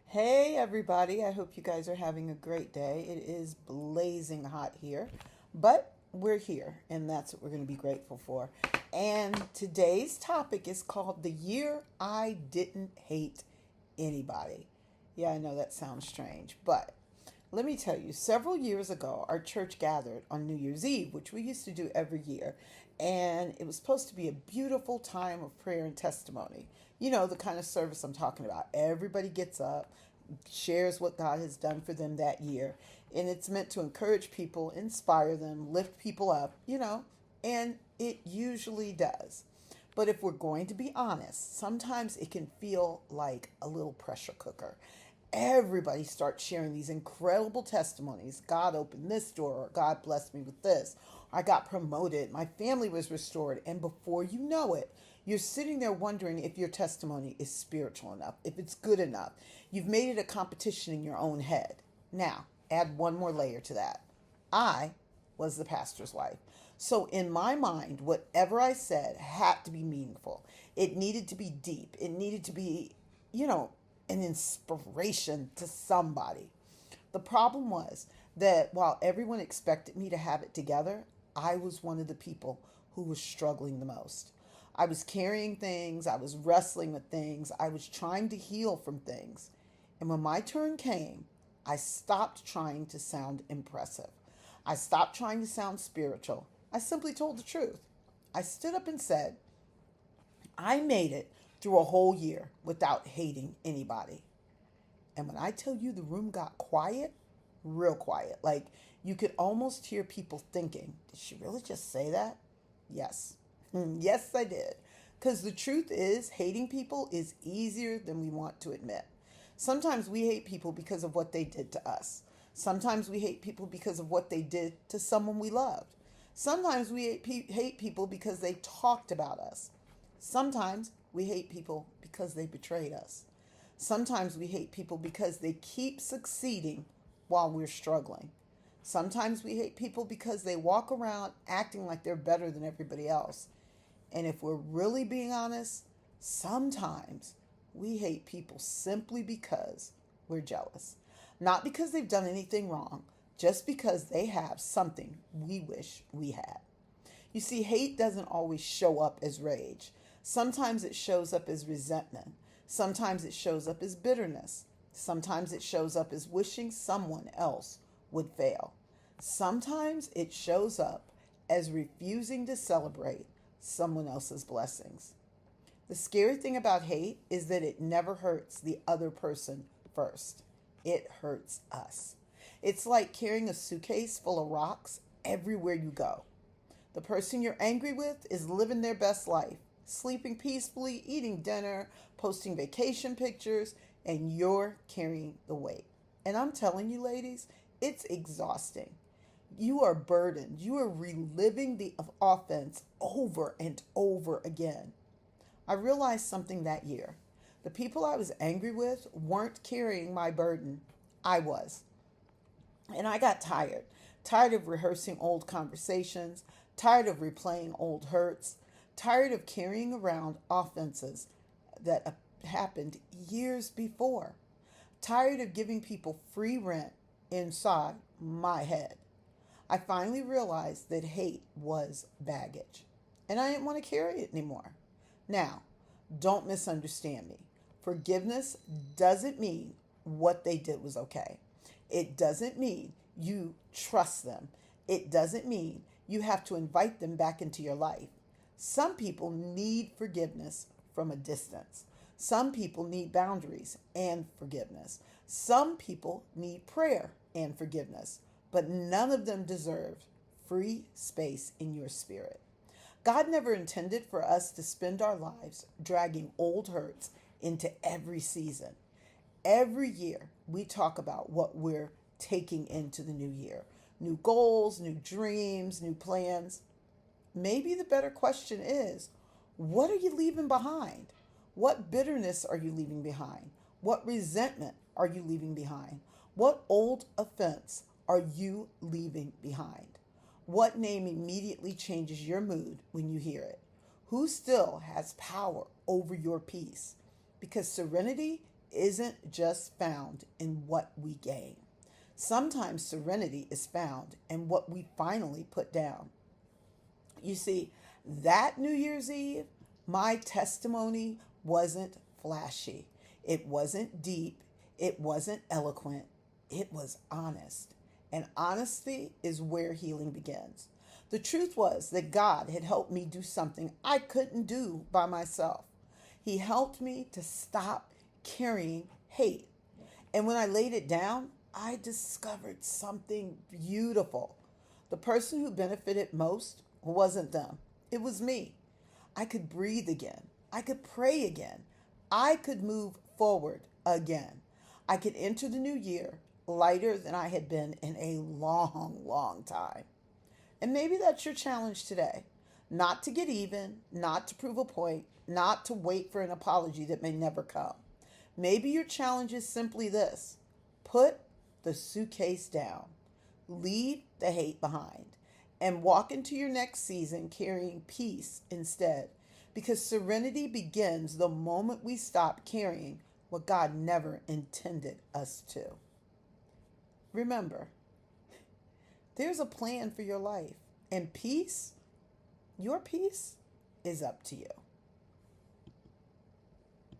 Hey everybody, I hope you guys are having a great day. It is blazing hot here, but we're here and that's what we're going to be grateful for. And today's topic is called The Year I Didn't Hate Anybody. Yeah, I know that sounds strange, but let me tell you, several years ago, our church gathered on New Year's Eve, which we used to do every year. And it was supposed to be a beautiful time of prayer and testimony. You know, the kind of service I'm talking about. Everybody gets up, shares what God has done for them that year. And it's meant to encourage people, inspire them, lift people up, and it usually does. But if we're going to be honest, sometimes it can feel like a little pressure cooker. Everybody starts sharing these incredible testimonies. God opened this door, or God blessed me with this. I got promoted, my family was restored. And before you know it, you're sitting there wondering if your testimony is spiritual enough, if it's good enough. You've made it a competition in your own head. Now, add one more layer to that. I was the pastor's wife. So, in my mind, whatever I said had to be meaningful. It needed to be deep. It needed to be, you know, an inspiration to somebody. The problem was that while everyone expected me to have it together, I was one of the people who was struggling the most. I was carrying things, I was wrestling with things, I was trying to heal from things. And when my turn came, I stopped trying to sound impressive. I stopped trying to sound spiritual. I simply told the truth. I stood up and said, I made it through a whole year without hating anybody. And when I tell you the room got quiet, real quiet, like you could almost hear people thinking, did she really just say that? Yes. Yes, I did. Because the truth is, hating people is easier than we want to admit. Sometimes we hate people because of what they did to us. Sometimes we hate people because of what they did to someone we loved. Sometimes we hate people because they talked about us. Sometimes we hate people because they betrayed us. Sometimes we hate people because they keep succeeding while we're struggling. Sometimes we hate people because they walk around acting like they're better than everybody else. And if we're really being honest, sometimes we hate people simply because we're jealous. Not because they've done anything wrong, just because they have something we wish we had. You see, hate doesn't always show up as rage. Sometimes it shows up as resentment. Sometimes it shows up as bitterness. Sometimes it shows up as wishing someone else would fail. Sometimes it shows up as refusing to celebrate someone else's blessings. The scary thing about hate is that it never hurts the other person first. It hurts us. It's like carrying a suitcase full of rocks everywhere you go. The person you're angry with is living their best life, sleeping peacefully, eating dinner, posting vacation pictures, and you're carrying the weight. And I'm telling you, ladies, it's exhausting. You are burdened. You are reliving the offense over and over again. I realized something that year. The people I was angry with weren't carrying my burden. I was. And I got tired. Tired of rehearsing old conversations, tired of replaying old hurts, tired of carrying around offenses that happened years before, tired of giving people free rent inside my head. I finally realized that hate was baggage, and I didn't want to carry it anymore. Now, don't misunderstand me. Forgiveness doesn't mean what they did was okay. It doesn't mean you trust them. It doesn't mean you have to invite them back into your life. Some people need forgiveness from a distance. Some people need boundaries and forgiveness. Some people need prayer and forgiveness, but none of them deserve free space in your spirit. God never intended for us to spend our lives dragging old hurts into every season. Every year, we talk about what we're taking into the new year: new goals, new dreams, new plans. Maybe the better question is, what are you leaving behind? What bitterness are you leaving behind? What resentment are you leaving behind? What old offense are you leaving behind? What name immediately changes your mood when you hear it? Who still has power over your peace? Because serenity isn't just found in what we gain. Sometimes serenity is found in what we finally put down. You see, that New Year's Eve, my testimony wasn't flashy. It wasn't deep. It wasn't eloquent. It was honest. And honesty is where healing begins. The truth was that God had helped me do something I couldn't do by myself. He helped me to stop carrying hate. And when I laid it down, I discovered something beautiful. The person who benefited most wasn't them, it was me. I could breathe again. I could pray again. I could move forward again. I could enter the new year lighter than I had been in a long, long time. And maybe that's your challenge today. Not to get even, not to prove a point, not to wait for an apology that may never come. Maybe your challenge is simply this: put the suitcase down, leave the hate behind, and walk into your next season carrying peace instead. Because serenity begins the moment we stop carrying what God never intended us to. Remember, there's a plan for your life, and peace, your peace, is up to you.